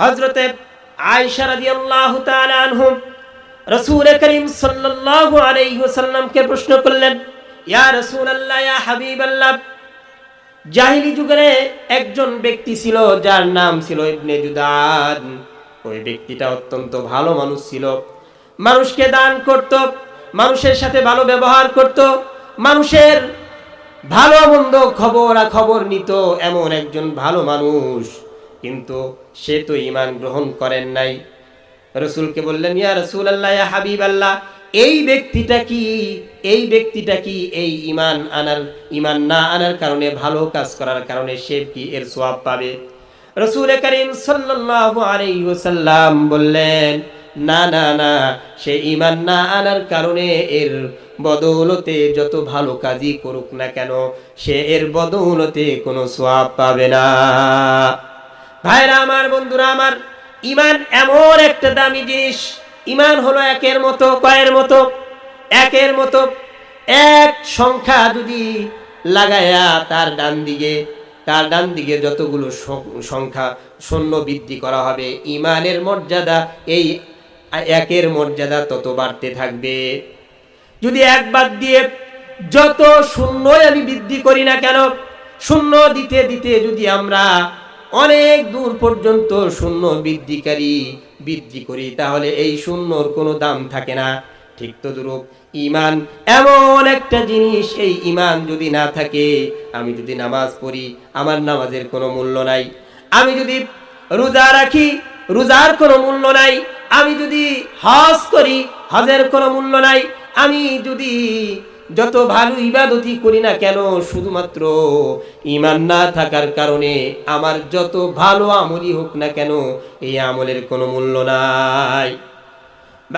হযরতে আয়েশা রাদিয়াল্লাহু তাআলা আনহা রাসূল করিম সাল্লাল্লাহু আলাইহি ওয়াসাল্লামকে প্রশ্ন করলেন, ইয়া রাসূলুল্লাহ, ইয়া হাবিবাল্লাহ, জাহিলি যুগে একজন ব্যক্তি ছিল যার নাম ছিল ইবনে জুদান। ওই ব্যক্তিটা অত্যন্ত ভালো মানুষ ছিল, মানুষকে দান করত, মানুষের সাথে ভালো ব্যবহার করত, মানুষের ভালো মন্দ খবর নিত, এমন একজন ভালো মানুষ। কিন্তু সে তো ঈমান গ্রহণ করেন নাই। রাসূলকে বললেন, ইয়া রাসূলুল্লাহ, ইয়া হাবিবাল্লাহ, এই ব্যক্তিটা কি এই ঈমান না আনার কারণে, ভালো কাজ করার কারণে সে কি এর সওয়াব পাবে? রাসূল করিম সাল্লাল্লাহু আলাইহি ওয়াসাল্লাম বললেন, না না না, সে ঈমান না আনার কারণে এর বদৌলতে যত ভালো কাজই করুক না কেন, সে এর বদৌলতে কোনো সওয়াব পাবে না। ভাইরা আমার, বন্ধুরা আমার, ঈমান এমন একটা দামি জিনিস। ঈমান হলো একের মতো, কয়ের মতো? একের মতো। এক সংখ্যা যদি লাগায়া তার ডান দিকে যতগুলো সংখ্যা শূন্য বৃদ্ধি করা হবে, ঈমানের মর্যাদা এই একের মর্যাদা তত বাড়তে থাকবে। যদি এক বাদ দিয়ে যত শূন্যই আমি বৃদ্ধি করি না কেন, শূন্য দিতে দিতে যদি আমরা অনেক দূর পর্যন্ত শূন্য বৃদ্ধি করি, তাহলে এই শূন্যর কোনো দাম থাকে না। ঠিক তদ্রূপ ঈমান এমন একটা জিনিস, এই ঈমান যদি না থাকে, আমি যদি নামাজ পড়ি, আমার নামাজের কোনো মূল্য নাই। আমি যদি রোজা রাখি, রোজার কোনো মূল্য নাই। আমি যদি হজ করি, হজের কোনো মূল্য নাই। আমি যদি যত ভালো ইবাদতই করি না কেন, শুধুমাত্র ঈমান না থাকার কারণে আমার যত ভালো আমলই হোক না কেন, এই আমলের কোনো মূল্য নাই।